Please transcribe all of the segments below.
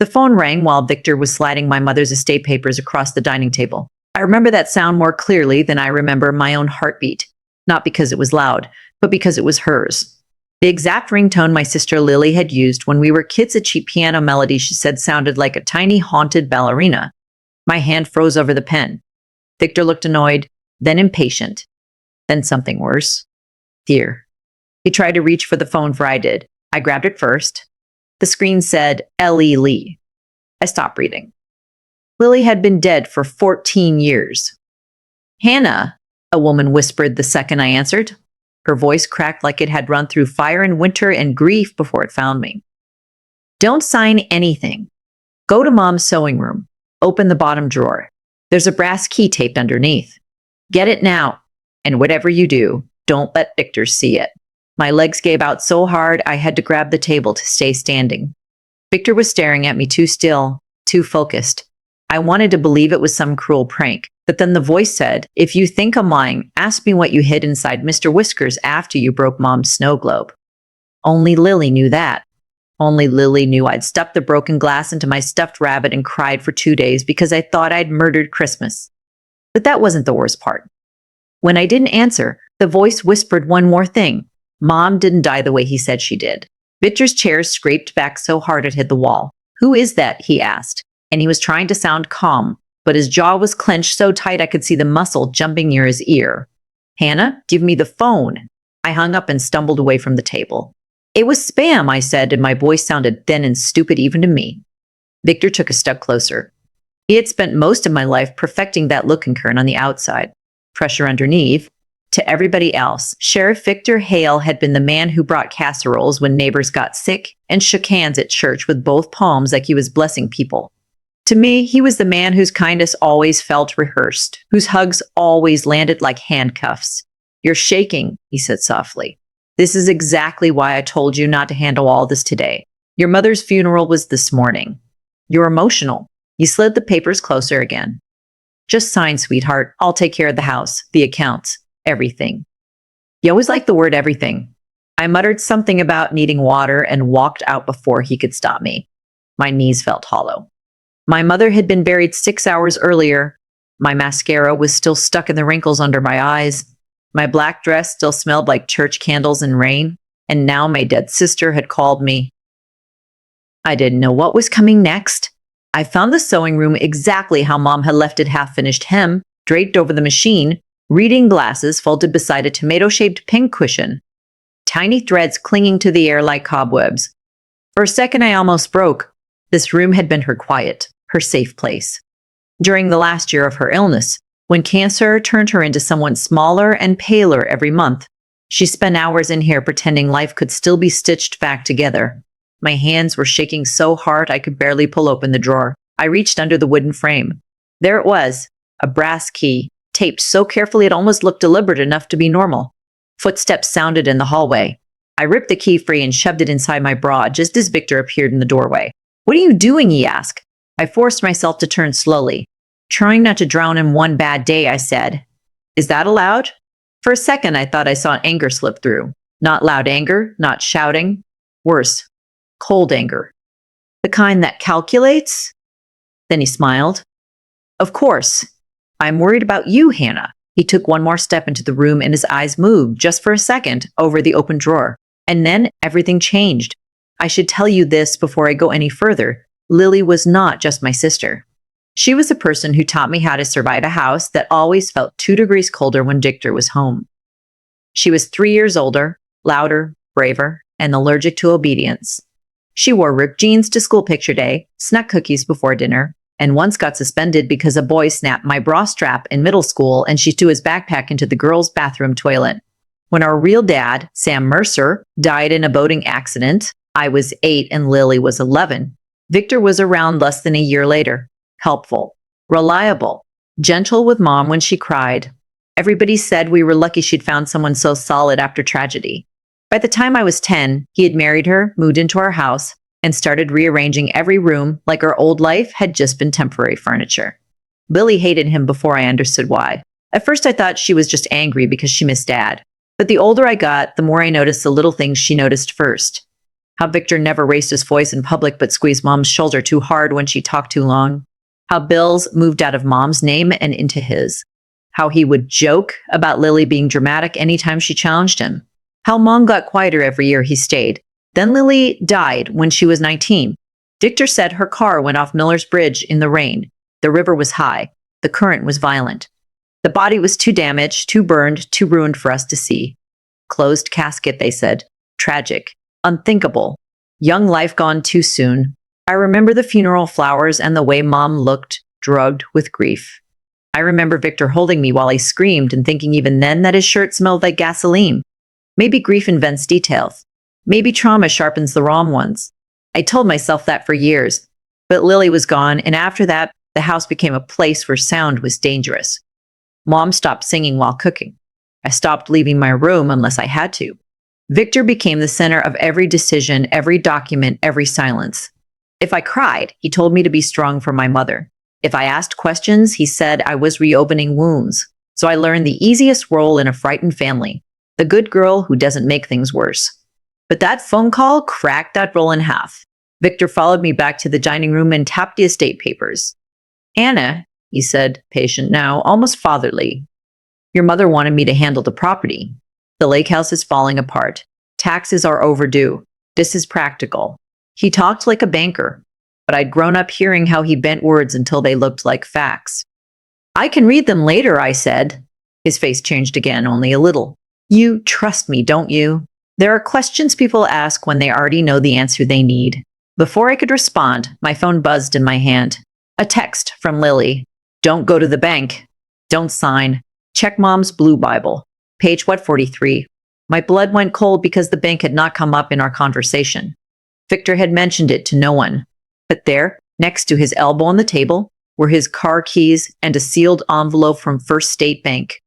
The phone rang while Victor was sliding my mother's estate papers across the dining table. I remember that sound more clearly than I remember my own heartbeat, not because it was loud, but because it was hers. The exact ringtone my sister Lily had used when we were kids, a cheap piano melody she said sounded like a tiny haunted ballerina. My hand froze over the pen. Victor looked annoyed, then impatient, then something worse. Fear. He tried to reach for the phone before I did. I grabbed it first. The screen said L.E. Lee. I stopped reading. Lily had been dead for 14 years. Hannah, a woman whispered the second I answered. Her voice cracked like it had run through fire and winter and grief before it found me. Don't sign anything. Go to Mom's sewing room. Open the bottom drawer. There's a brass key taped underneath. Get it now. And whatever you do, don't let Victor see it. My legs gave out so hard I had to grab the table to stay standing. Victor was staring at me too still, too focused. I wanted to believe it was some cruel prank, but then the voice said, if you think I'm lying, ask me what you hid inside Mr. Whiskers after you broke Mom's snow globe. Only Lily knew that. Only Lily knew I'd stuffed the broken glass into my stuffed rabbit and cried for 2 days because I thought I'd murdered Christmas. But that wasn't the worst part. When I didn't answer, the voice whispered one more thing. Mom didn't die the way he said she did. Victor's chair scraped back so hard it hit the wall. Who is that? He asked, and he was trying to sound calm, but his jaw was clenched so tight I could see the muscle jumping near his ear. Hannah, give me the phone. I hung up and stumbled away from the table. It was spam, I said, and my voice sounded thin and stupid even to me. Victor took a step closer. He had spent most of my life perfecting that look and curve on the outside. Pressure underneath. To everybody else, Sheriff Victor Hale had been the man who brought casseroles when neighbors got sick and shook hands at church with both palms like he was blessing people. To me, he was the man whose kindness always felt rehearsed, whose hugs always landed like handcuffs. You're shaking, he said softly. This is exactly why I told you not to handle all this today. Your mother's funeral was this morning. You're emotional. You slid the papers closer again. Just sign, sweetheart. I'll take care of the house, the accounts, everything. You always liked the word everything. I muttered something about needing water and walked out before he could stop me. My knees felt hollow. My mother had been buried 6 hours earlier. My mascara was still stuck in the wrinkles under my eyes. My black dress still smelled like church candles and rain. And now my dead sister had called me. I didn't know what was coming next. I found the sewing room exactly how Mom had left it, half-finished hem, draped over the machine, reading glasses folded beside a tomato-shaped pin cushion, tiny threads clinging to the air like cobwebs. For a second, I almost broke. This room had been her quiet, her safe place. During the last year of her illness, when cancer turned her into someone smaller and paler every month, she spent hours in here pretending life could still be stitched back together. My hands were shaking so hard I could barely pull open the drawer. I reached under the wooden frame. There it was, a brass key, taped so carefully it almost looked deliberate enough to be normal. Footsteps sounded in the hallway. I ripped the key free and shoved it inside my bra just as Victor appeared in the doorway. What are you doing? He asked. I forced myself to turn slowly. Trying not to drown in one bad day, I said. Is that allowed? For a second, I thought I saw anger slip through. Not loud anger, not shouting. Worse, cold anger. The kind that calculates? Then he smiled. Of course. I'm worried about you, Hannah. He took one more step into the room and his eyes moved, just for a second, over the open drawer. And then everything changed. I should tell you this before I go any further. Lily was not just my sister. She was a person who taught me how to survive a house that always felt 2 degrees colder when Victor was home. She was 3 years older, louder, braver, and allergic to obedience. She wore ripped jeans to school picture day, snuck cookies before dinner, and once got suspended because a boy snapped my bra strap in middle school and she threw his backpack into the girls' bathroom toilet. When our real dad, Sam Mercer, died in a boating accident, I was 8 and Lily was 11. Victor was around less than a year later. Helpful, reliable, gentle with Mom when she cried. Everybody said we were lucky she'd found someone so solid after tragedy. By the time I was 10, he had married her, moved into our house, and started rearranging every room like our old life had just been temporary furniture. Lily hated him before I understood why. At first I thought she was just angry because she missed Dad. But the older I got, the more I noticed the little things she noticed first. How Victor never raised his voice in public but squeezed Mom's shoulder too hard when she talked too long. How Bill's moved out of Mom's name and into his. How he would joke about Lily being dramatic anytime she challenged him. How Mom got quieter every year he stayed. Then Lily died when she was 19. Victor said her car went off Miller's Bridge in the rain. The river was high. The current was violent. The body was too damaged, too burned, too ruined for us to see. Closed casket, they said. Tragic. Unthinkable. Young life gone too soon. I remember the funeral flowers and the way Mom looked, drugged with grief. I remember Victor holding me while he screamed and thinking even then that his shirt smelled like gasoline. Maybe grief invents details. Maybe trauma sharpens the wrong ones. I told myself that for years. But Lily was gone, and after that, the house became a place where sound was dangerous. Mom stopped singing while cooking. I stopped leaving my room unless I had to. Victor became the center of every decision, every document, every silence. If I cried, he told me to be strong for my mother. If I asked questions, he said I was reopening wounds. So I learned the easiest role in a frightened family, the good girl who doesn't make things worse. But that phone call cracked that role in half. Victor followed me back to the dining room and tapped the estate papers. Anna, he said, patient now, almost fatherly. Your mother wanted me to handle the property. The lake house is falling apart. Taxes are overdue. This is practical. He talked like a banker, but I'd grown up hearing how he bent words until they looked like facts. I can read them later, I said. His face changed again, only a little. You trust me, don't you? There are questions people ask when they already know the answer they need. Before I could respond, my phone buzzed in my hand. A text from Lily. Don't go to the bank. Don't sign. Check Mom's blue Bible. Page 43. My blood went cold because the bank had not come up in our conversation. Victor had mentioned it to no one. But there, next to his elbow on the table, were his car keys and a sealed envelope from First State Bank.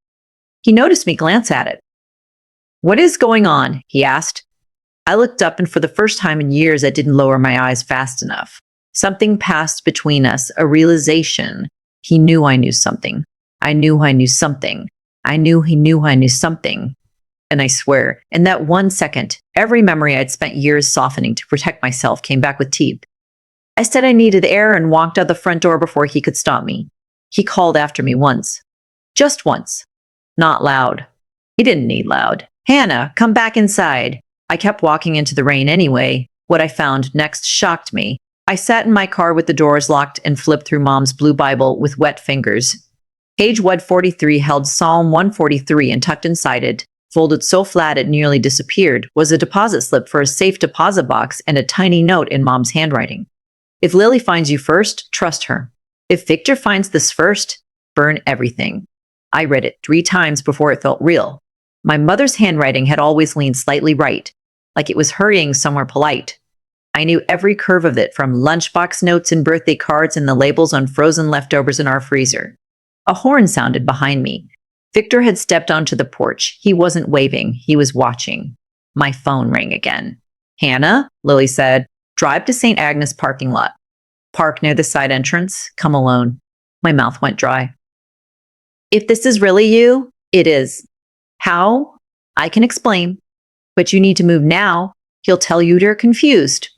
He noticed me glance at it. What is going on? He asked. I looked up, and for the first time in years, I didn't lower my eyes fast enough. Something passed between us, a realization. He knew I knew something. I knew I knew something. I knew he knew I knew something. And I swear, in that 1 second, every memory I'd spent years softening to protect myself came back with teeth. I said I needed air and walked out the front door before he could stop me. He called after me once. Just once. Not loud. He didn't need loud. Hannah, come back inside. I kept walking into the rain anyway. What I found next shocked me. I sat in my car with the doors locked and flipped through Mom's blue Bible with wet fingers. Page 143 held Psalm 143, and tucked inside it, folded so flat it nearly disappeared, was a deposit slip for a safe deposit box and a tiny note in Mom's handwriting. If Lily finds you first, trust her. If Victor finds this first, burn everything. I read it 3 times before it felt real. My mother's handwriting had always leaned slightly right, like it was hurrying somewhere polite. I knew every curve of it, from lunchbox notes and birthday cards and the labels on frozen leftovers in our freezer. A horn sounded behind me. Victor had stepped onto the porch. He wasn't waving. He was watching. My phone rang again. Hannah, Lily said, drive to St. Agnes parking lot. Park near the side entrance. Come alone. My mouth went dry. If this is really you, it is. How? I can explain. But you need to move now. He'll tell you you're confused.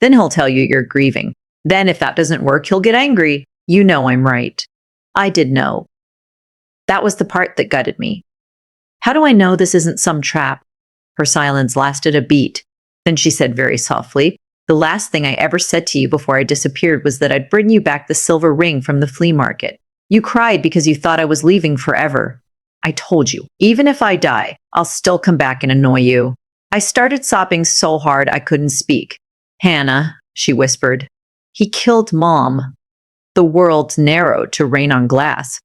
Then he'll tell you you're grieving. Then if that doesn't work, he'll get angry. You know I'm right. I did know. That was the part that gutted me. How do I know this isn't some trap? Her silence lasted a beat. Then she said very softly, the last thing I ever said to you before I disappeared was that I'd bring you back the silver ring from the flea market. You cried because you thought I was leaving forever. I told you, even if I die, I'll still come back and annoy you. I started sobbing so hard I couldn't speak. Hannah, she whispered, he killed Mom. The world narrowed to rain on glass.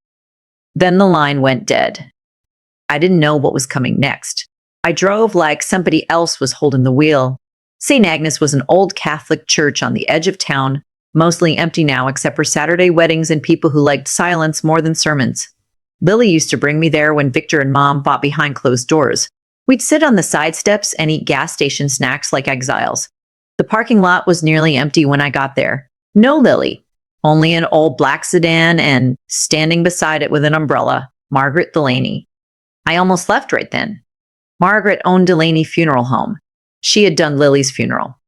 Then the line went dead. I didn't know what was coming next. I drove like somebody else was holding the wheel. St. Agnes was an old Catholic church on the edge of town, mostly empty now except for Saturday weddings and people who liked silence more than sermons. Lily used to bring me there when Victor and Mom fought behind closed doors. We'd sit on the side steps and eat gas station snacks like exiles. The parking lot was nearly empty when I got there. No Lily. Only an old black sedan, and standing beside it with an umbrella, Margaret Delaney. I almost left right then. Margaret owned Delaney Funeral Home. She had done Lily's funeral.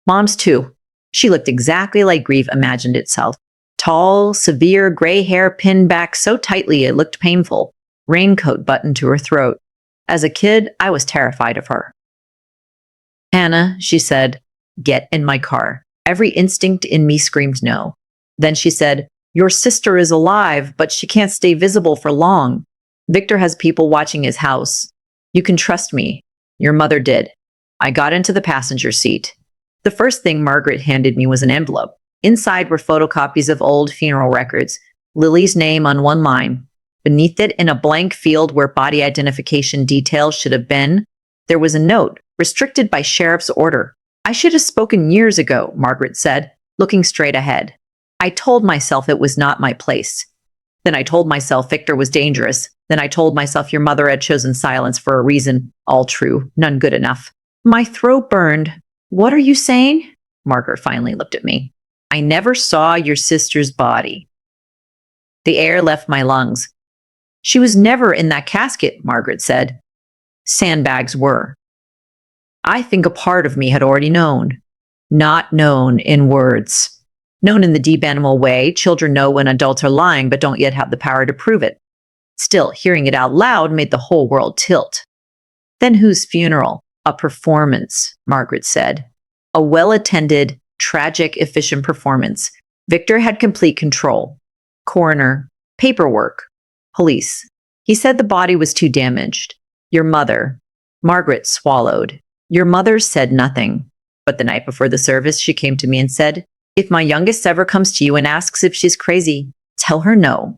Mom's too. She looked exactly like grief imagined itself. Tall, severe gray hair pinned back so tightly it looked painful, raincoat buttoned to her throat. As a kid, I was terrified of her. Hannah, she said, get in my car. Every instinct in me screamed no. Then she said, your sister is alive, but she can't stay visible for long. Victor has people watching his house. You can trust me. Your mother did. I got into the passenger seat. The first thing Margaret handed me was an envelope. Inside were photocopies of old funeral records, Lily's name on one line. Beneath it, in a blank field where body identification details should have been, there was a note, restricted by sheriff's order. I should have spoken years ago, Margaret said, looking straight ahead. I told myself it was not my place. Then I told myself Victor was dangerous. Then I told myself your mother had chosen silence for a reason. All true, none good enough. My throat burned. What are you saying? Margaret finally looked at me. I never saw your sister's body. The air left my lungs. She was never in that casket, Margaret said. Sandbags were. I think a part of me had already known. Not known in words. Known in the deep animal way, children know when adults are lying but don't yet have the power to prove it. Still, hearing it out loud made the whole world tilt. Then whose funeral? A performance, Margaret said. A well-attended, tragic, efficient performance. Victor had complete control. Coroner, paperwork, police. He said the body was too damaged. Your mother. Margaret swallowed. Your mother said nothing. But the night before the service, she came to me and said, if my youngest ever comes to you and asks if she's crazy, tell her no.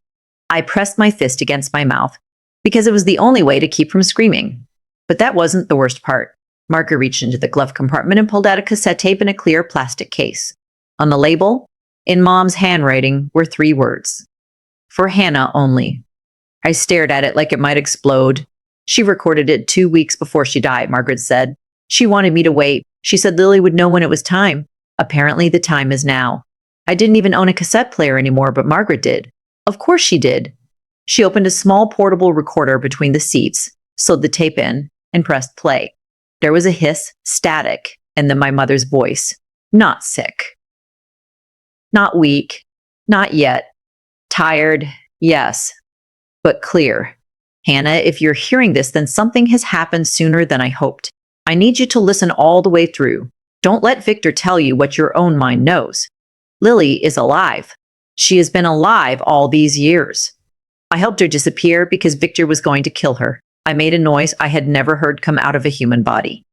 I pressed my fist against my mouth because it was the only way to keep from screaming. But that wasn't the worst part. Margaret reached into the glove compartment and pulled out a cassette tape in a clear plastic case. On the label, in Mom's handwriting, were 3 words. For Hannah only. I stared at it like it might explode. She recorded it 2 weeks before she died, Margaret said. She wanted me to wait. She said Lily would know when it was time. Apparently the time is now. I didn't even own a cassette player anymore, but Margaret did. Of course she did. She opened a small portable recorder between the seats, slid the tape in, and pressed play. There was a hiss, static, and then my mother's voice. Not sick. Not weak. Not yet. Tired, yes, but clear. Hannah, if you're hearing this, then something has happened sooner than I hoped. I need you to listen all the way through. Don't let Victor tell you what your own mind knows. Lily is alive. She has been alive all these years. I helped her disappear because Victor was going to kill her. I made a noise I had never heard come out of a human body.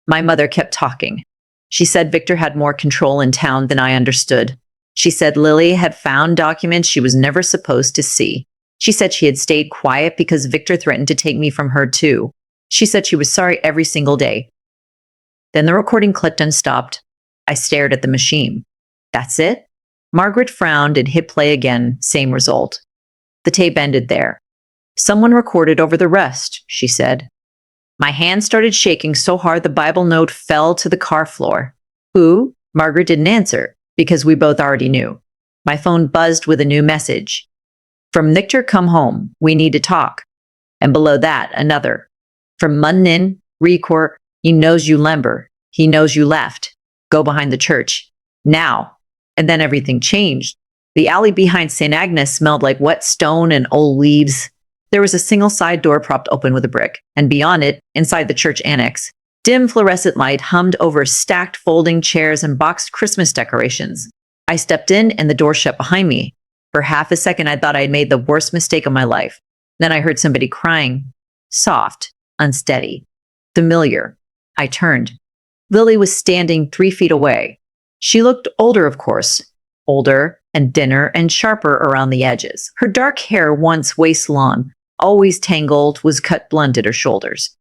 My mother kept talking. She said Victor had more control in town than I understood. She said Lily had found documents she was never supposed to see. She said she had stayed quiet because Victor threatened to take me from her too. She said she was sorry every single day. Then the recording clicked and stopped. I stared at the machine. That's it? Margaret frowned and hit play again, same result. The tape ended there. Someone recorded over the rest, she said. My hand started shaking so hard the Bible note fell to the car floor. Who? Margaret didn't answer, because we both already knew. My phone buzzed with a new message. From Victor, come home. We need to talk. And below that, another. From Munnin, Record, he knows you lember. He knows you left. Go behind the church. Now. And then everything changed. The alley behind St. Agnes smelled like wet stone and old leaves. There was a single side door propped open with a brick, and beyond it, inside the church annex, dim fluorescent light hummed over stacked folding chairs and boxed Christmas decorations. I stepped in and the door shut behind me. For half a second, I thought I had made the worst mistake of my life. Then I heard somebody crying. Soft, unsteady, familiar. I turned. Lily was standing 3 feet away. She looked older, of course. Older and thinner and sharper around the edges. Her dark hair, once waist-long, always tangled, was cut blunt at her shoulders.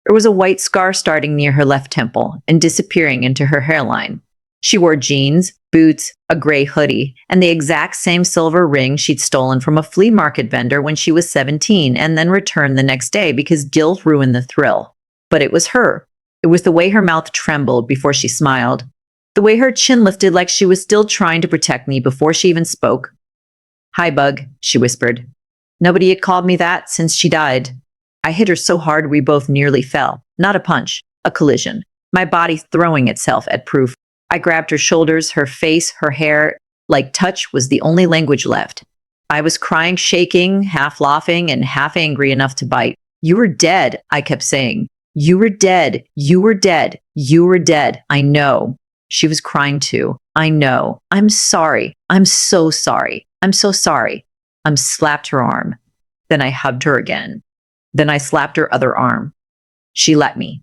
There was a white scar starting near her left temple and disappearing into her hairline. She wore jeans, boots, a gray hoodie, and the exact same silver ring she'd stolen from a flea market vendor when she was 17 and then returned the next day because guilt ruined the thrill. But it was her. It was the way her mouth trembled before she smiled. The way her chin lifted like she was still trying to protect me before she even spoke. Hi, Bug, she whispered. Nobody had called me that since she died. I hit her so hard we both nearly fell. Not a punch, a collision. my body throwing itself at proof. I grabbed her shoulders, her face, her hair, like touch was the only language left. I was crying, shaking, half laughing, and half angry enough to bite. You were dead, I kept saying. You were dead. You were dead. You were dead. I know. She was crying too. I know. I'm sorry. I'm so sorry. I'm so sorry. Slapped her arm. Then I hugged her again. Then I slapped her other arm. She let me.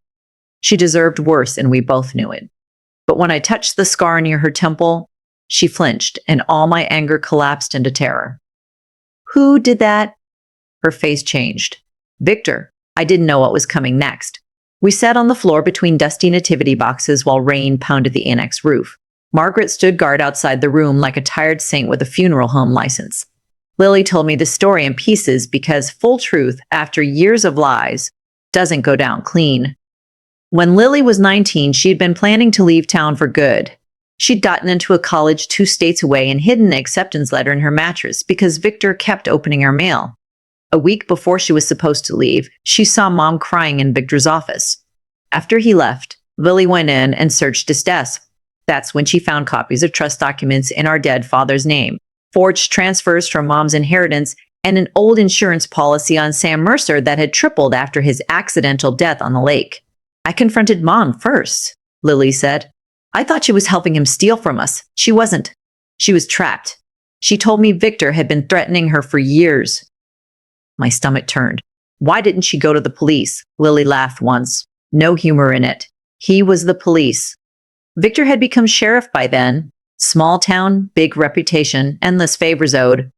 She deserved worse, and we both knew it. But when I touched the scar near her temple, she flinched, and all my anger collapsed into terror. Who did that? Her face changed. Victor. I didn't know what was coming next. We sat on the floor between dusty nativity boxes while rain pounded the annex roof. Margaret stood guard outside the room like a tired saint with a funeral home license. Lily told me the story in pieces because full truth, after years of lies, doesn't go down clean. When Lily was 19, she'd been planning to leave town for good. She'd gotten into a college 2 states away and hidden an acceptance letter in her mattress because Victor kept opening her mail. A week before she was supposed to leave, she saw Mom crying in Victor's office. After he left, Lily went in and searched his desk. That's when she found copies of trust documents in our dead father's name, forged transfers from Mom's inheritance, and an old insurance policy on Sam Mercer that had tripled after his accidental death on the lake. I confronted Mom first, Lily said. I thought she was helping him steal from us. She wasn't. She was trapped. She told me Victor had been threatening her for years. My stomach turned. Why didn't she go to the police? Lily laughed once. No humor in it. He was the police. Victor had become sheriff by then. Small town, big reputation, endless favors owed.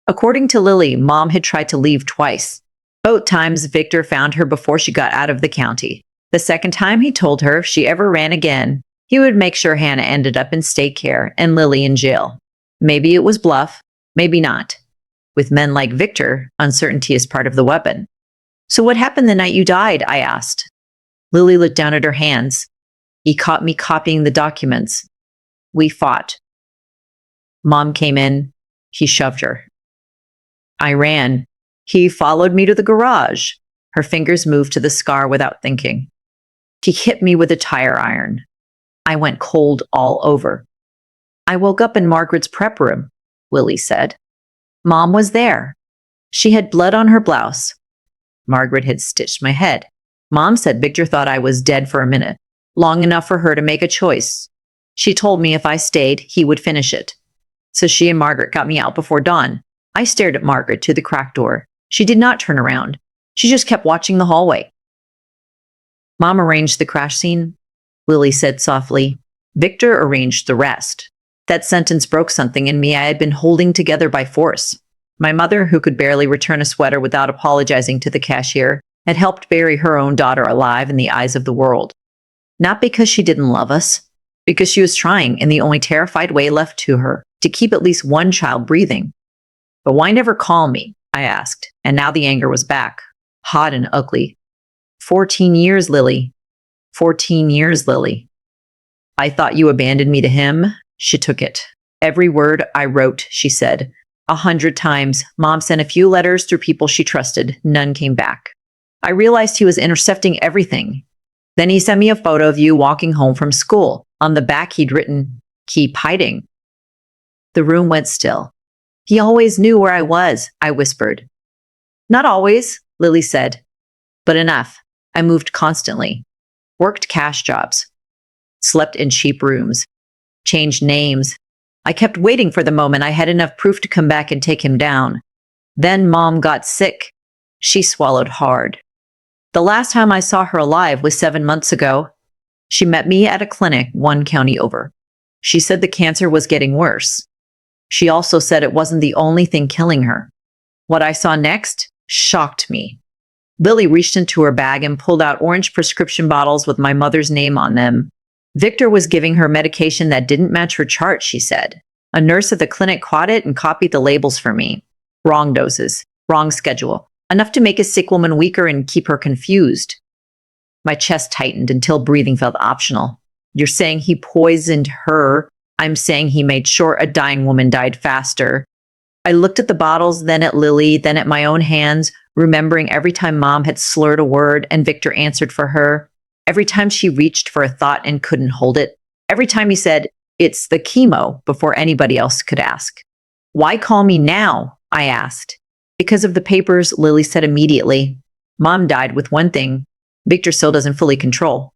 According to Lily, Mom had tried to leave twice. Both times, Victor found her before she got out of the county. The second time, he told her if she ever ran again, he would make sure Hannah ended up in state care and Lily in jail. Maybe it was bluff, maybe not. With men like Victor, uncertainty is part of the weapon. So what happened the night you died? I asked. Lily looked down at her hands. He caught me copying the documents. We fought. Mom came in. He shoved her. I ran. He followed me to the garage. Her fingers moved to the scar without thinking. He hit me with a tire iron. I went cold all over. I woke up in Margaret's prep room, Lily said. Mom was there. She had blood on her blouse. Margaret had stitched my head. Mom said Victor thought I was dead for a minute, long enough for her to make a choice. She told me if I stayed, he would finish it. So she and Margaret got me out before dawn. I stared at Margaret to the cracked door. She did not turn around. She just kept watching the hallway. Mom arranged the crash scene, Lily said softly. Victor arranged the rest. That sentence broke something in me I had been holding together by force. My mother, who could barely return a sweater without apologizing to the cashier, had helped bury her own daughter alive in the eyes of the world. Not because she didn't love us, because she was trying in the only terrified way left to her, to keep at least one child breathing. But why never call me? I asked, and now the anger was back, hot and ugly. 14 years, Lily. 14 years, Lily. I thought you abandoned me to him. She took it. Every word I wrote, she said. 100 times. Mom sent a few letters through people she trusted. None came back. I realized he was intercepting everything. Then he sent me a photo of you walking home from school. On the back, he'd written, "Keep hiding." The room went still. He always knew where I was, I whispered. Not always, Lily said, but enough. I moved constantly. Worked cash jobs. Slept in cheap rooms. Changed names. I kept waiting for the moment I had enough proof to come back and take him down. Then Mom got sick. She swallowed hard. The last time I saw her alive was 7 months ago. She met me at a clinic 1 county over. She said the cancer was getting worse. She also said it wasn't the only thing killing her. What I saw next shocked me. Lily reached into her bag and pulled out orange prescription bottles with my mother's name on them. Victor was giving her medication that didn't match her chart, she said. A nurse at the clinic caught it and copied the labels for me. Wrong doses, wrong schedule, enough to make a sick woman weaker and keep her confused. My chest tightened until breathing felt optional. You're saying he poisoned her. I'm saying he made sure a dying woman died faster. I looked at the bottles, then at Lily, then at my own hands, remembering every time Mom had slurred a word and Victor answered for her. Every time she reached for a thought and couldn't hold it. Every time he said, "It's the chemo," before anybody else could ask. "Why call me now?" I asked. "Because of the papers," Lily said immediately. "Mom died with one thing Victor still doesn't fully control: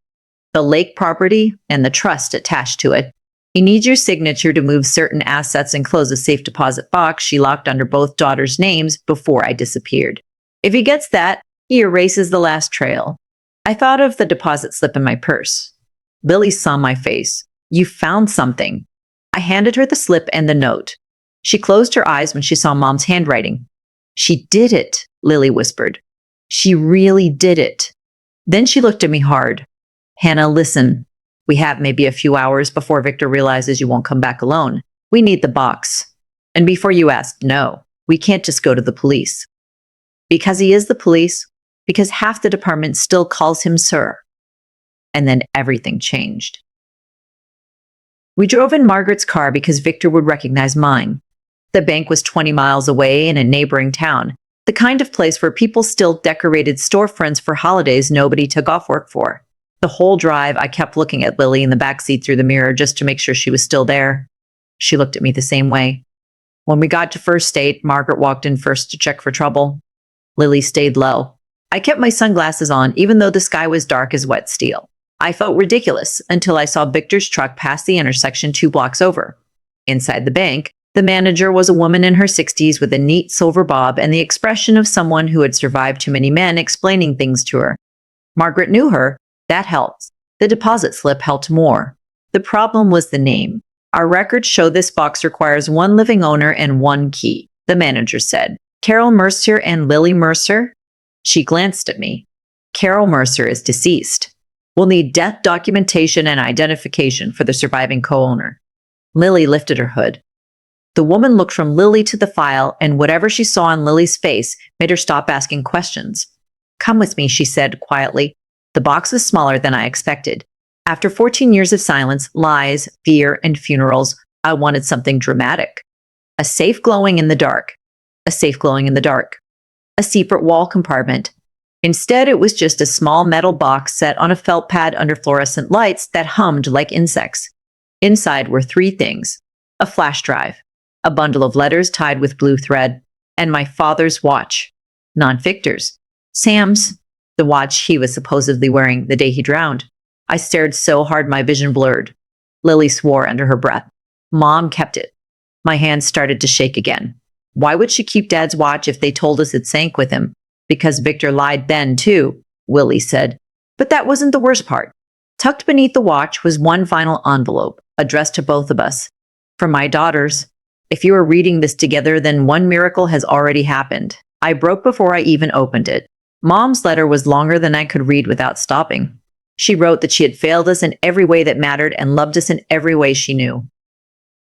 the lake property and the trust attached to it. He needs your signature to move certain assets and close a safe deposit box she locked under both daughters' names before I disappeared. If he gets that, he erases the last trail." I thought of the deposit slip in my purse. Lily saw my face. "You found something." I handed her the slip and the note. She closed her eyes when she saw Mom's handwriting. "She did it," Lily whispered. "She really did it." Then she looked at me hard. "Hannah, listen. We have maybe a few hours before Victor realizes you won't come back alone. We need the box. And before you ask, no, we can't just go to the police. Because he is the police, because half the department still calls him sir." And then everything changed. We drove in Margaret's car because Victor would recognize mine. The bank was 20 miles away in a neighboring town, the kind of place where people still decorated storefronts for holidays nobody took off work for. The whole drive, I kept looking at Lily in the backseat through the mirror just to make sure she was still there. She looked at me the same way. When we got to First State, Margaret walked in first to check for trouble. Lily stayed low. I kept my sunglasses on, even though the sky was dark as wet steel. I felt ridiculous until I saw Victor's truck pass the intersection 2 blocks over. Inside the bank, the manager was a woman in her 60s with a neat silver bob and the expression of someone who had survived too many men explaining things to her. Margaret knew her. That helped. The deposit slip helped more. The problem was the name. "Our records show this box requires one living owner and one key," the manager said. "Carol Mercer and Lily Mercer?" She glanced at me. "Carol Mercer is deceased. We'll need death documentation and identification for the surviving co-owner." Lily lifted her hood. The woman looked from Lily to the file, and whatever she saw on Lily's face made her stop asking questions. "Come with me," she said quietly. The box was smaller than I expected. After 14 years of silence, lies, fear, and funerals, I wanted something dramatic. A safe glowing in the dark. A safe glowing in the dark. A secret wall compartment. Instead, it was just a small metal box set on a felt pad under fluorescent lights that hummed like insects. Inside were 3 things: a flash drive, a bundle of letters tied with blue thread, and my father's watch. Not Victor's. Sam's. The watch he was supposedly wearing the day he drowned. I stared so hard my vision blurred. Lily swore under her breath. Mom kept it. My hands started to shake again. Why would she keep Dad's watch if they told us it sank with him? Because Victor lied then, too, Willie said. But that wasn't the worst part. Tucked beneath the watch was one final envelope, addressed to both of us. For my daughters. If you are reading this together, then one miracle has already happened. I broke before I even opened it. Mom's letter was longer than I could read without stopping. She wrote that she had failed us in every way that mattered and loved us in every way she knew.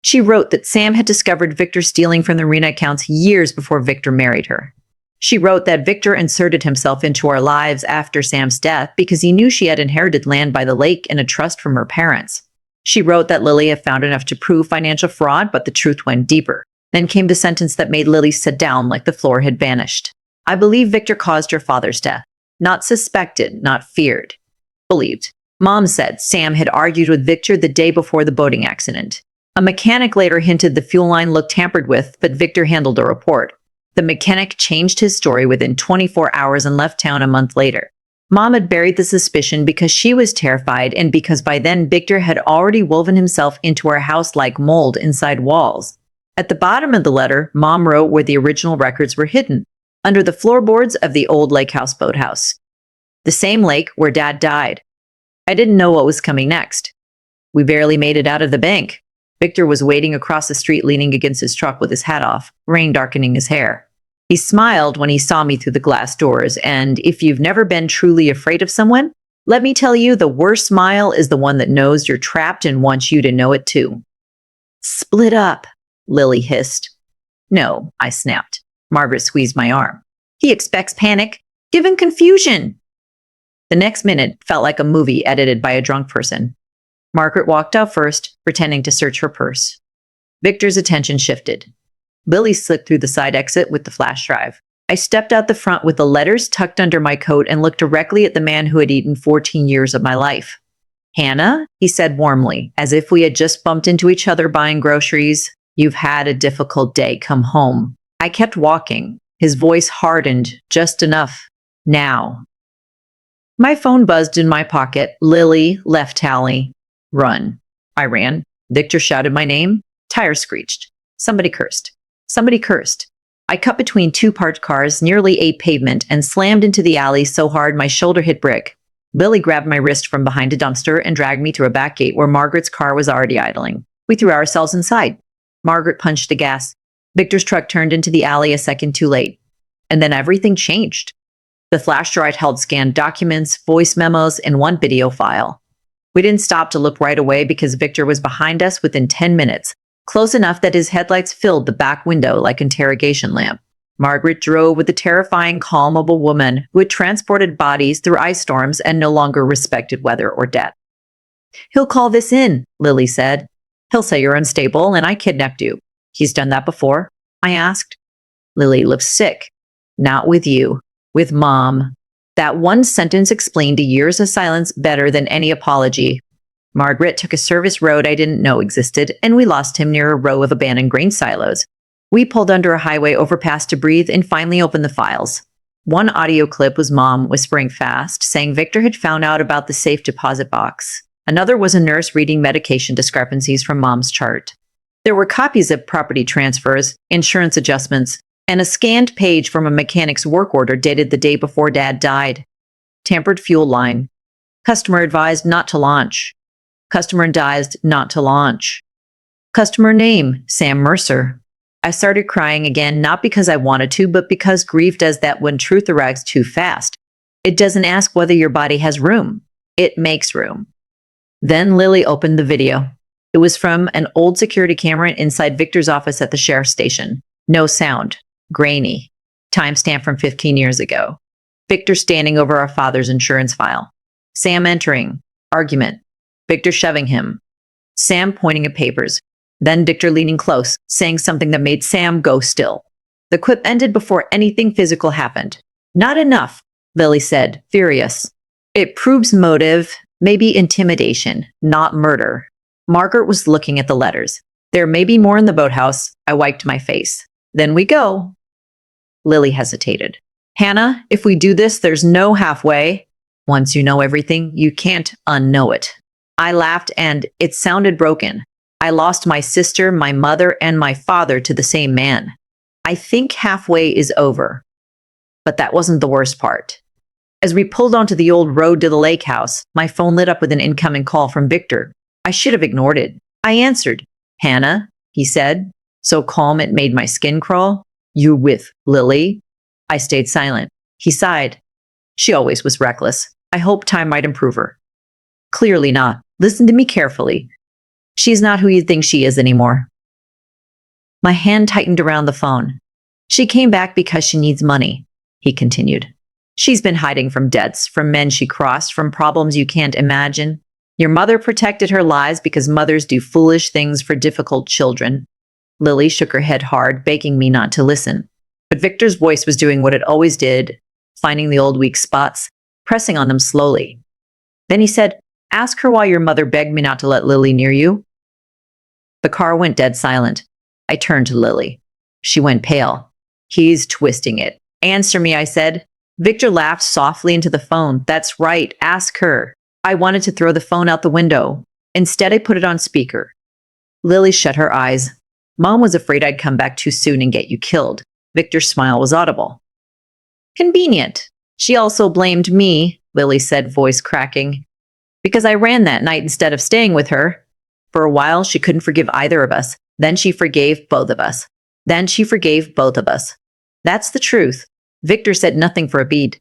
She wrote that Sam had discovered Victor stealing from the Rena accounts years before Victor married her. She wrote that Victor inserted himself into our lives after Sam's death because he knew she had inherited land by the lake and a trust from her parents. She wrote that Lily had found enough to prove financial fraud, but the truth went deeper. Then came the sentence that made Lily sit down like the floor had vanished. I believe Victor caused her father's death. Not suspected, not feared. Believed. Mom said Sam had argued with Victor the day before the boating accident. A mechanic later hinted the fuel line looked tampered with, but Victor handled the report. The mechanic changed his story within 24 hours and left town a month later. Mom had buried the suspicion because she was terrified and because by then Victor had already woven himself into our house like mold inside walls. At the bottom of the letter, Mom wrote where the original records were hidden, under the floorboards of the old lake house boathouse. The same lake where Dad died. I didn't know what was coming next. We barely made it out of the bank. Victor was waiting across the street leaning against his truck with his hat off, rain darkening his hair. He smiled when he saw me through the glass doors, and if you've never been truly afraid of someone, let me tell you, the worst smile is the one that knows you're trapped and wants you to know it too. "Split up," Lily hissed. "No," I snapped. Margaret squeezed my arm. "He expects panic. Give him confusion." The next minute felt like a movie edited by a drunk person. Margaret walked out first, pretending to search her purse. Victor's attention shifted. Lily slipped through the side exit with the flash drive. I stepped out the front with the letters tucked under my coat and looked directly at the man who had eaten 14 years of my life. Hannah, he said warmly, as if we had just bumped into each other buying groceries. You've had a difficult day. Come home. I kept walking. His voice hardened just enough. Now. My phone buzzed in my pocket. Lily, left tally. Run. I ran. Victor shouted my name. Tires screeched. Somebody cursed. Somebody cursed. I cut between two parked cars, nearly ate pavement, and slammed into the alley so hard my shoulder hit brick. Lily grabbed my wrist from behind a dumpster and dragged me through a back gate where Margaret's car was already idling. We threw ourselves inside. Margaret punched the gas. Victor's truck turned into the alley a second too late. And then everything changed. The flash drive held scanned documents, voice memos, and one video file. We didn't stop to look right away because Victor was behind us within 10 minutes, close enough that his headlights filled the back window like interrogation lamp. Margaret drove with the terrifying calm of a woman who had transported bodies through ice storms and no longer respected weather or death. He'll call this in, Lily said. He'll say you're unstable and I kidnapped you. He's done that before? I asked. Lily looked sick. Not with you. With Mom. That one sentence explained a years of silence better than any apology. Margaret took a service road I didn't know existed, and we lost him near a row of abandoned grain silos. We pulled under a highway overpass to breathe and finally opened the files. One audio clip was Mom whispering fast, saying Victor had found out about the safe deposit box. Another was a nurse reading medication discrepancies from Mom's chart. There were copies of property transfers, insurance adjustments, and a scanned page from a mechanic's work order dated the day before Dad died. Tampered fuel line. Customer advised not to launch. Customer advised not to launch. Customer name, Sam Mercer. I started crying again, not because I wanted to, but because grief does that when truth arrives too fast. It doesn't ask whether your body has room. It makes room. Then Lily opened the video. It was from an old security camera inside Victor's office at the sheriff's station. No sound. Grainy. Timestamp from 15 years ago. Victor standing over our father's insurance file. Sam entering. Argument. Victor shoving him. Sam pointing at papers. Then Victor leaning close, saying something that made Sam go still. The quip ended before anything physical happened. Not enough, Lily said, furious. It proves motive, maybe intimidation, not murder. Margaret was looking at the letters. There may be more in the boathouse. I wiped my face. Then we go. Lily hesitated. Hannah, if we do this, there's no halfway. Once you know everything, you can't unknow it. I laughed and it sounded broken. I lost my sister, my mother, and my father to the same man. I think halfway is over. But that wasn't the worst part. As we pulled onto the old road to the lake house, my phone lit up with an incoming call from Victor. I should have ignored it. I answered. Hannah, he said, so calm it made my skin crawl. You with Lily? I stayed silent. He sighed. She always was reckless. I hoped time might improve her. Clearly not. Listen to me carefully. She's not who you think she is anymore. My hand tightened around the phone. She came back because she needs money, he continued. She's been hiding from debts, from men she crossed, from problems you can't imagine. Your mother protected her lies because mothers do foolish things for difficult children. Lily shook her head hard, begging me not to listen. But Victor's voice was doing what it always did, finding the old weak spots, pressing on them slowly. Then he said, ask her why your mother begged me not to let Lily near you. The car went dead silent. I turned to Lily. She went pale. He's twisting it. Answer me, I said. Victor laughed softly into the phone. That's right, ask her. I wanted to throw the phone out the window. Instead, I put it on speaker. Lily shut her eyes. Mom was afraid I'd come back too soon and get you killed. Victor's smile was audible. Convenient. She also blamed me, Lily said, voice cracking. Because I ran that night instead of staying with her. For a while, she couldn't forgive either of us. Then she forgave both of us. That's the truth. Victor said nothing for a beat.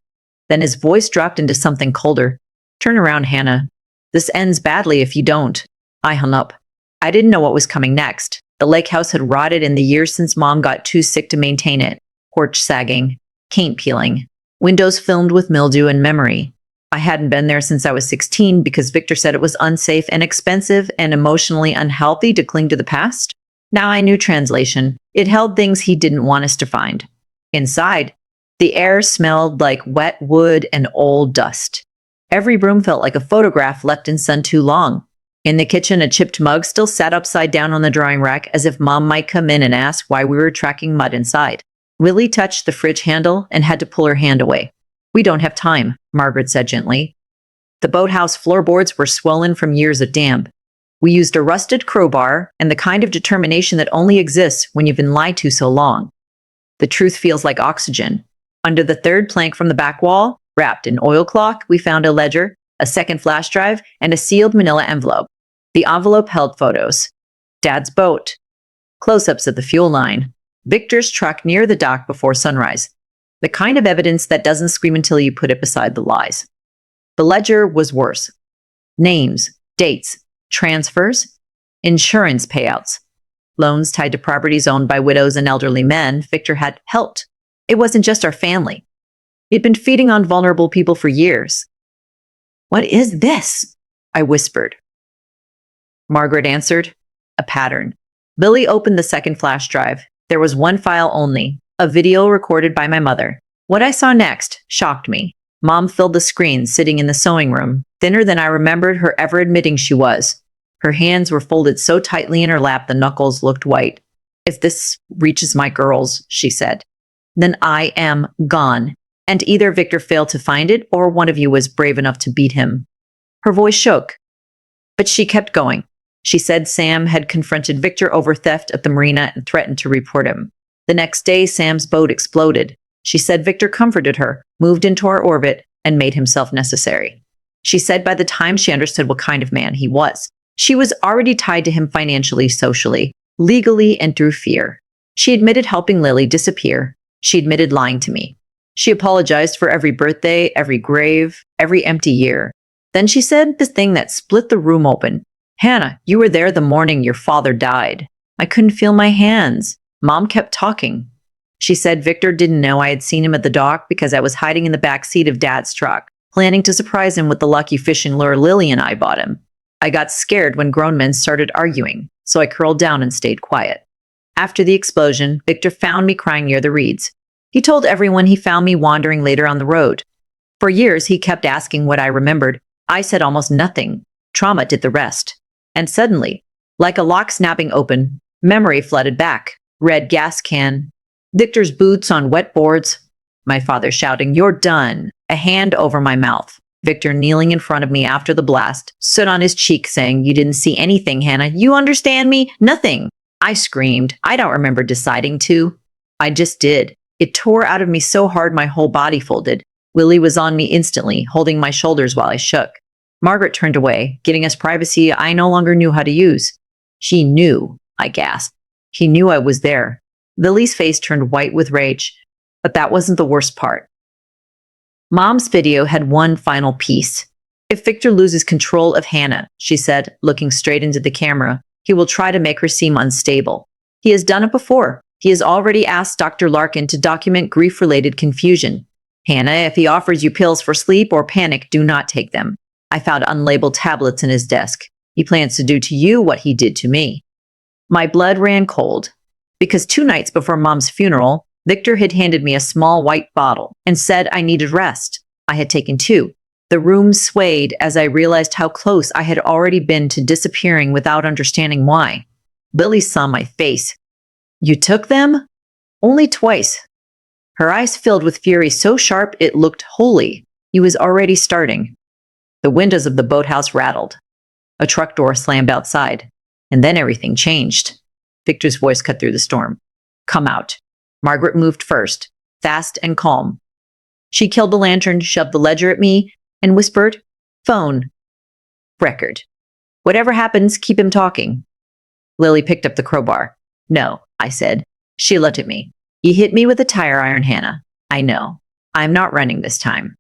Then his voice dropped into something colder. Turn around, Hannah. This ends badly if you don't. I hung up. I didn't know what was coming next. The lake house had rotted in the years since Mom got too sick to maintain it. Porch sagging. Paint peeling. Windows filmed with mildew and memory. I hadn't been there since I was 16 because Victor said it was unsafe and expensive and emotionally unhealthy to cling to the past. Now I knew translation. It held things he didn't want us to find. Inside, The air smelled like wet wood and old dust. Every room felt like a photograph left in sun too long. In the kitchen, a chipped mug still sat upside down on the drying rack as if Mom might come in and ask why we were tracking mud inside. Willie touched the fridge handle and had to pull her hand away. "We don't have time," Margaret said gently. The boathouse floorboards were swollen from years of damp. We used a rusted crowbar and the kind of determination that only exists when you've been lied to so long. The truth feels like oxygen. Under the third plank from the back wall, wrapped in oilcloth, we found a ledger, a second flash drive, and a sealed manila envelope. The envelope held photos. Dad's boat. Close-ups of the fuel line. Victor's truck near the dock before sunrise. The kind of evidence that doesn't scream until you put it beside the lies. The ledger was worse. Names, dates, transfers, insurance payouts, loans tied to properties owned by widows and elderly men Victor had helped. It wasn't just our family. He'd been feeding on vulnerable people for years. "What is this?" I whispered. Margaret answered, "A pattern." Billy opened the second flash drive. There was one file only, a video recorded by my mother. What I saw next shocked me. Mom filled the screen, sitting in the sewing room, thinner than I remembered her ever admitting she was. Her hands were folded so tightly in her lap the knuckles looked white. "If this reaches my girls," she said, "then I am gone. And either Victor failed to find it or one of you was brave enough to beat him." Her voice shook, but she kept going. She said Sam had confronted Victor over theft at the marina and threatened to report him. The next day, Sam's boat exploded. She said Victor comforted her, moved into our orbit, and made himself necessary. She said by the time she understood what kind of man he was, she was already tied to him financially, socially, legally, and through fear. She admitted helping Lily disappear. She admitted lying to me. She apologized for every birthday, every grave, every empty year. Then she said the thing that split the room open. "Hannah, you were there the morning your father died." I couldn't feel my hands. Mom kept talking. She said Victor didn't know I had seen him at the dock because I was hiding in the back seat of Dad's truck, planning to surprise him with the lucky fishing lure Lily and I bought him. I got scared when grown men started arguing, so I curled down and stayed quiet. After the explosion, Victor found me crying near the reeds. He told everyone he found me wandering later on the road. For years, he kept asking what I remembered. I said almost nothing. Trauma did the rest. And suddenly, like a lock snapping open, memory flooded back. Red gas can, Victor's boots on wet boards, my father shouting, "You're done," a hand over my mouth. Victor kneeling in front of me after the blast, stood on his cheek saying, "You didn't see anything, Hannah. You understand me? Nothing." I screamed. I don't remember deciding to. I just did. It tore out of me so hard my whole body folded. Willie was on me instantly, holding my shoulders while I shook. Margaret turned away, getting us privacy I no longer knew how to use. "She knew," I gasped. "He knew I was there." Lily's face turned white with rage, but that wasn't the worst part. Mom's video had one final piece. "If Victor loses control of Hannah," she said, looking straight into the camera, "he will try to make her seem unstable. He has done it before. He has already asked Dr. Larkin to document grief-related confusion. Hannah, if he offers you pills for sleep or panic, do not take them. I found unlabeled tablets in his desk. He plans to do to you what he did to me." My blood ran cold, because 2 nights before Mom's funeral, Victor had handed me a small white bottle and said I needed rest. I had taken 2. The room swayed as I realized how close I had already been to disappearing without understanding why. Billy saw my face. "You took them?" "Only twice." Her eyes filled with fury so sharp it looked holy. He was already starting. The windows of the boathouse rattled. A truck door slammed outside. And then everything changed. Victor's voice cut through the storm. "Come out." Margaret moved first, fast and calm. She killed the lantern, shoved the ledger at me, and whispered, "Phone. Record. Whatever happens, keep him talking." Lily picked up the crowbar. "No," I said. She looked at me. "You hit me with a tire iron, Hannah. I know. I'm not running this time."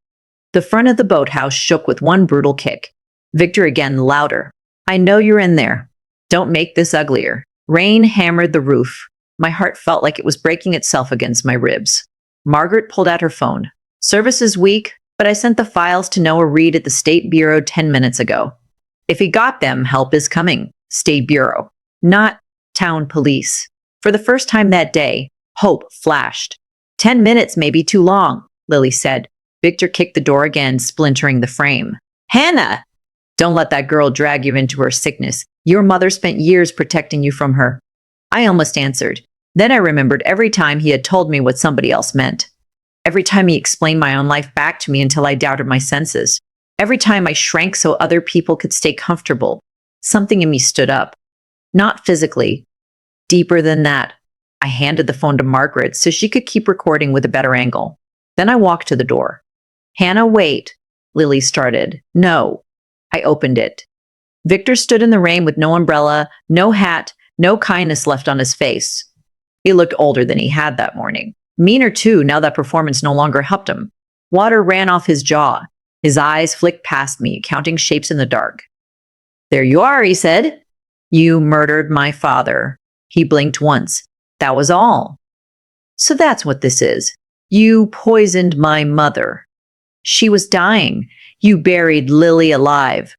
The front of the boathouse shook with one brutal kick. Victor again, louder. "I know you're in there. Don't make this uglier." Rain hammered the roof. My heart felt like it was breaking itself against my ribs. Margaret pulled out her phone. "Service is weak, but I sent the files to Noah Reed at the State Bureau 10 minutes ago. If he got them, help is coming. State Bureau, not town police." For the first time that day, hope flashed. 10 minutes may be too long, Lily said. Victor kicked the door again, splintering the frame. Hannah! Don't let that girl drag you into her sickness. Your mother spent years protecting you from her. I almost answered. Then I remembered every time he had told me what somebody else meant. Every time he explained my own life back to me until I doubted my senses. Every time I shrank so other people could stay comfortable. Something in me stood up. Not physically. Deeper than that. I handed the phone to Margaret so she could keep recording with a better angle. Then I walked to the door. Hannah, wait, Lily started. No. I opened it. Victor stood in the rain with no umbrella, no hat, no kindness left on his face. He looked older than he had that morning. Meaner too, now that performance no longer helped him. Water ran off his jaw. His eyes flicked past me, counting shapes in the dark. There you are, he said. You murdered my father. He blinked once. That was all. So that's what this is. You poisoned my mother. She was dying. You buried Lily alive.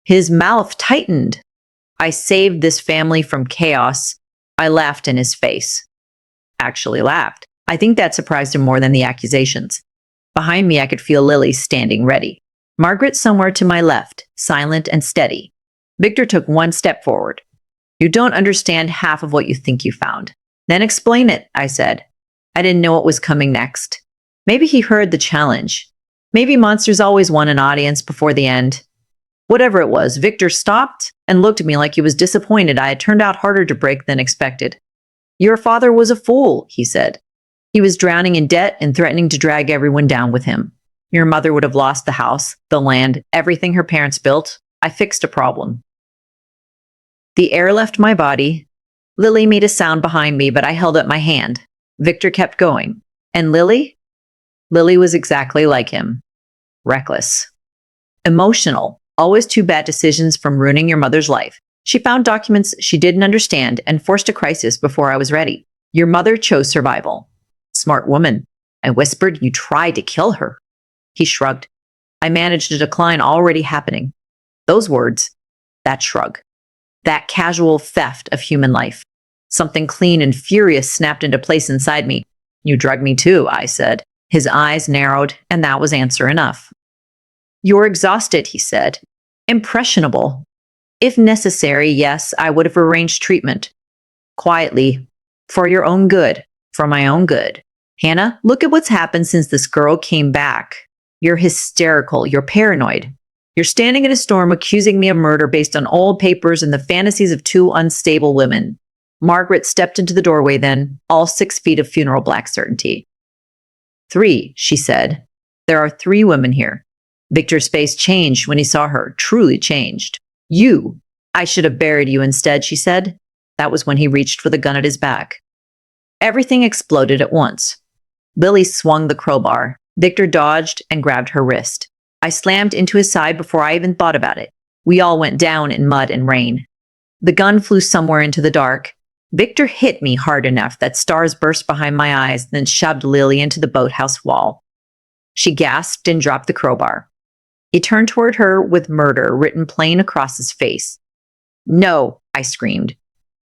His mouth tightened. I saved this family from chaos. I laughed in his face. Actually laughed. I think that surprised him more than the accusations. Behind me, I could feel Lily standing ready. Margaret somewhere to my left, silent and steady. Victor took one step forward. You don't understand half of what you think you found. Then explain it, I said. I didn't know what was coming next. Maybe he heard the challenge. Maybe monsters always won an audience before the end. Whatever it was, Victor stopped and looked at me like he was disappointed I had turned out harder to break than expected. Your father was a fool, he said. He was drowning in debt and threatening to drag everyone down with him. Your mother would have lost the house, the land, everything her parents built. I fixed a problem. The air left my body. Lily made a sound behind me, but I held up my hand. Victor kept going. And Lily? Lily was exactly like him. Reckless. Emotional. Always two bad decisions from ruining your mother's life. She found documents she didn't understand and forced a crisis before I was ready. Your mother chose survival. Smart woman. I whispered, you tried to kill her. He shrugged. I managed a decline already happening. Those words, that shrug, that casual theft of human life. Something clean and furious snapped into place inside me. You drugged me too, I said. His eyes narrowed, and that was answer enough. You're exhausted, he said. Impressionable. If necessary, yes, I would have arranged treatment. Quietly. For your own good. For my own good. Hannah, look at what's happened since this girl came back. You're hysterical. You're paranoid. You're standing in a storm accusing me of murder based on old papers and the fantasies of two unstable women. Margaret stepped into the doorway then, all 6 feet of funeral black certainty. 3, she said. There are 3 women here. Victor's face changed when he saw her, truly changed. You. I should have buried you instead, she said. That was when he reached for the gun at his back. Everything exploded at once. Lily swung the crowbar. Victor dodged and grabbed her wrist. I slammed into his side before I even thought about it. We all went down in mud and rain. The gun flew somewhere into the dark. Victor hit me hard enough that stars burst behind my eyes, then shoved Lily into the boathouse wall. She gasped and dropped the crowbar. He turned toward her with murder written plain across his face. No, I screamed.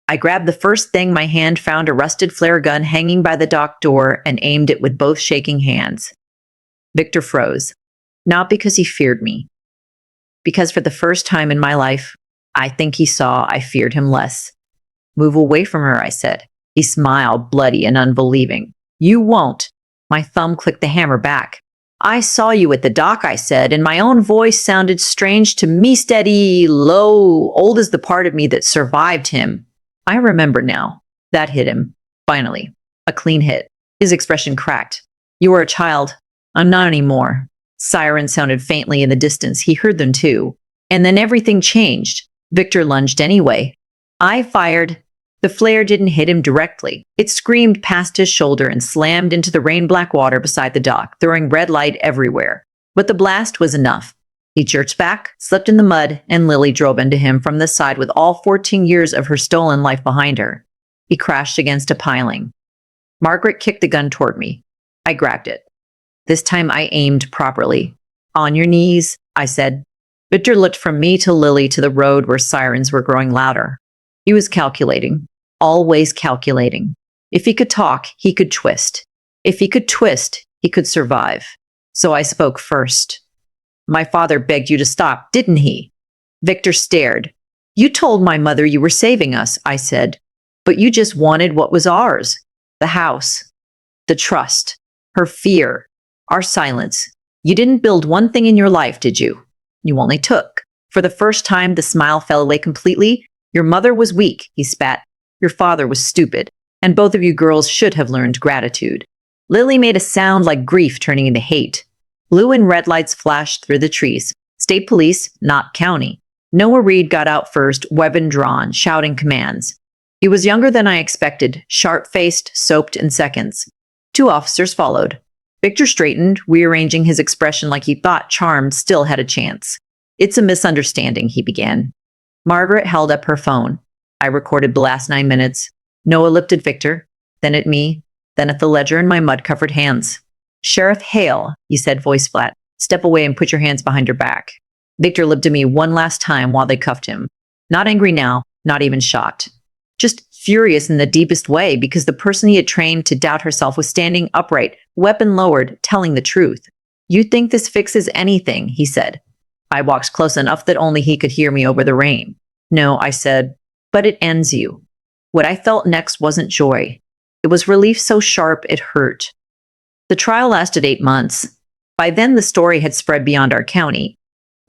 I grabbed the first thing my hand found, a rusted flare gun hanging by the dock door, and aimed it with both shaking hands. Victor froze. Not because he feared me. Because for the first time in my life, I think he saw I feared him less. Move away from her, I said. He smiled, bloody and unbelieving. You won't. My thumb clicked the hammer back. I saw you at the dock, I said, and my own voice sounded strange to me, steady, low, old as the part of me that survived him. I remember now. That hit him. Finally. A clean hit. His expression cracked. You were a child. I'm not anymore. Sirens sounded faintly in the distance. He heard them too. And then everything changed. Victor lunged anyway. I fired. The flare didn't hit him directly. It screamed past his shoulder and slammed into the rain-black water beside the dock, throwing red light everywhere. But the blast was enough. He jerked back, slipped in the mud, and Lily drove into him from the side with all 14 years of her stolen life behind her. He crashed against a piling. Margaret kicked the gun toward me. I grabbed it. This time I aimed properly. On your knees, I said. Victor looked from me to Lily to the road where sirens were growing louder. He was calculating. Always calculating. If he could talk, he could twist. If he could twist, he could survive. So I spoke first. My father begged you to stop, didn't he? Victor stared. You told my mother you were saving us, I said. But you just wanted what was ours. The house. The trust. Her fear. Our silence. You didn't build one thing in your life, did you? You only took. For the first time, the smile fell away completely. Your mother was weak, he spat. Your father was stupid. And both of you girls should have learned gratitude. Lily made a sound like grief turning into hate. Blue and red lights flashed through the trees. State police, not county. Noah Reed got out first, weapon drawn, shouting commands. He was younger than I expected, sharp-faced, soaped in seconds. 2 officers followed. Victor straightened, rearranging his expression like he thought Charmed still had a chance. It's a misunderstanding, he began. Margaret held up her phone. I recorded the last 9 minutes. Noah looked at Victor, then at me, then at the ledger in my mud-covered hands. Sheriff Hale, he said, voice flat. Step away and put your hands behind your back. Victor looked at me one last time while they cuffed him. Not angry now, not even shocked. Just furious in the deepest way because the person he had trained to doubt herself was standing upright, weapon lowered, telling the truth. You think this fixes anything, he said. I walked close enough that only he could hear me over the rain. No, I said, but it ends you. What I felt next wasn't joy. It was relief so sharp it hurt. The trial lasted 8 months. By then, the story had spread beyond our county,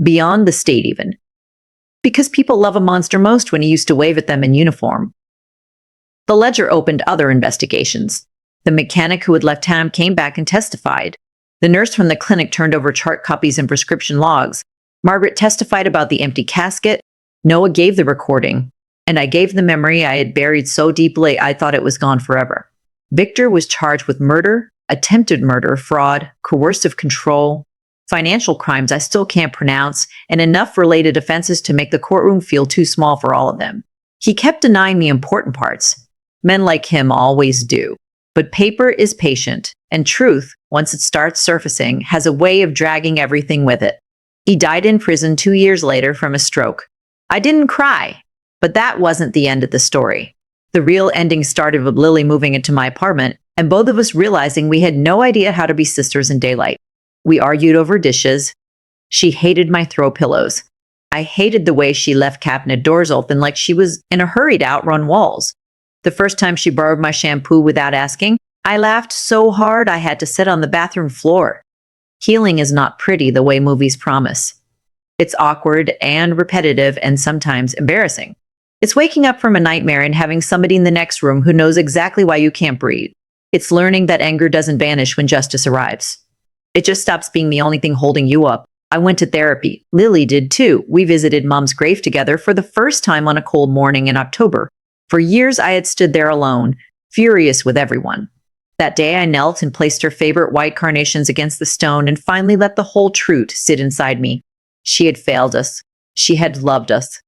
beyond the state even. Because people love a monster most when he used to wave at them in uniform. The ledger opened other investigations. The mechanic who had left town came back and testified. The nurse from the clinic turned over chart copies and prescription logs. Margaret testified about the empty casket. Noah gave the recording. And I gave the memory I had buried so deeply I thought it was gone forever. Victor was charged with murder, attempted murder, fraud, coercive control, financial crimes I still can't pronounce, and enough related offenses to make the courtroom feel too small for all of them. He kept denying the important parts. Men like him always do. But paper is patient, and truth, once it starts surfacing, has a way of dragging everything with it. He died in prison 2 years later from a stroke. I didn't cry, but that wasn't the end of the story. The real ending started with Lily moving into my apartment, and both of us realizing we had no idea how to be sisters in daylight. We argued over dishes. She hated my throw pillows. I hated the way she left cabinet doors open like she was in a hurry to outrun walls. The first time she borrowed my shampoo without asking, I laughed so hard I had to sit on the bathroom floor. Healing is not pretty the way movies promise. It's awkward and repetitive and sometimes embarrassing. It's waking up from a nightmare and having somebody in the next room who knows exactly why you can't breathe. It's learning that anger doesn't vanish when justice arrives. It just stops being the only thing holding you up. I went to therapy. Lily did too. We visited Mom's grave together for the first time on a cold morning in October. For years I had stood there alone, furious with everyone. That day I knelt and placed her favorite white carnations against the stone and finally let the whole truth sit inside me. She had failed us. She had loved us.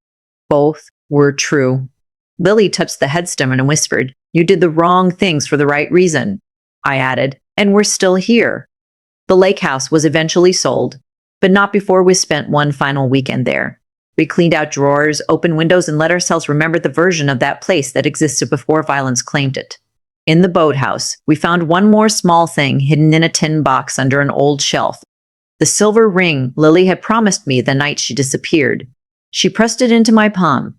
Both were true. Lily touched the headstone and whispered, "You did the wrong things for the right reason." I added, "And we're still here." The lake house was eventually sold, but not before we spent one final weekend there. We cleaned out drawers, opened windows, and let ourselves remember the version of that place that existed before violence claimed it. In the boathouse, we found one more small thing hidden in a tin box under an old shelf. The silver ring Lily had promised me the night she disappeared. She pressed it into my palm.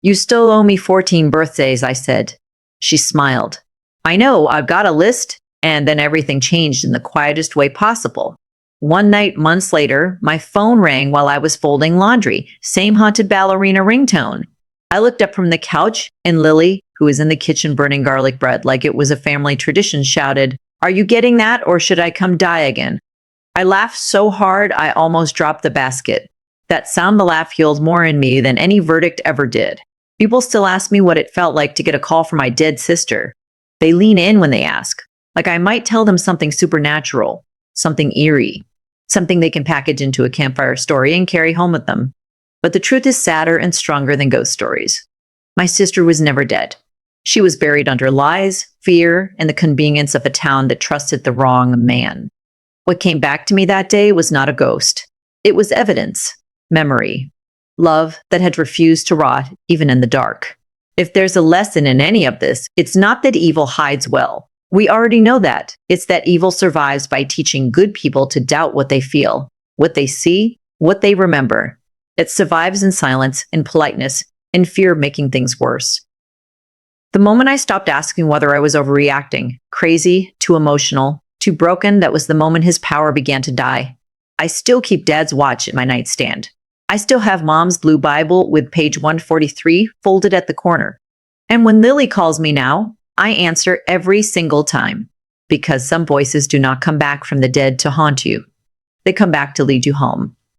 "You still owe me 14 birthdays," I said. She smiled. "I know, I've got a list." And then everything changed in the quietest way possible. One night, months later, my phone rang while I was folding laundry. Same haunted ballerina ringtone. I looked up from the couch, and Lily, who was in the kitchen burning garlic bread like it was a family tradition, shouted, "Are you getting that, or should I come die again?" I laughed so hard I almost dropped the basket. That sound the laugh healed more in me than any verdict ever did. People still ask me what it felt like to get a call from my dead sister. They lean in when they ask, like I might tell them something supernatural, something eerie, something they can package into a campfire story and carry home with them. But the truth is sadder and stronger than ghost stories. My sister was never dead. She was buried under lies, fear, and the convenience of a town that trusted the wrong man. What came back to me that day was not a ghost. It was evidence, memory, love that had refused to rot even in the dark. If there's a lesson in any of this, it's not that evil hides well. We already know that. It's that evil survives by teaching good people to doubt what they feel, what they see, what they remember. It survives in silence, in politeness, in fear of making things worse. The moment I stopped asking whether I was overreacting, crazy, too emotional, too broken, that was the moment his power began to die. I still keep Dad's watch at my nightstand. I still have Mom's blue Bible with page 143 folded at the corner. And when Lily calls me now, I answer every single time, because some voices do not come back from the dead to haunt you. They come back to lead you home.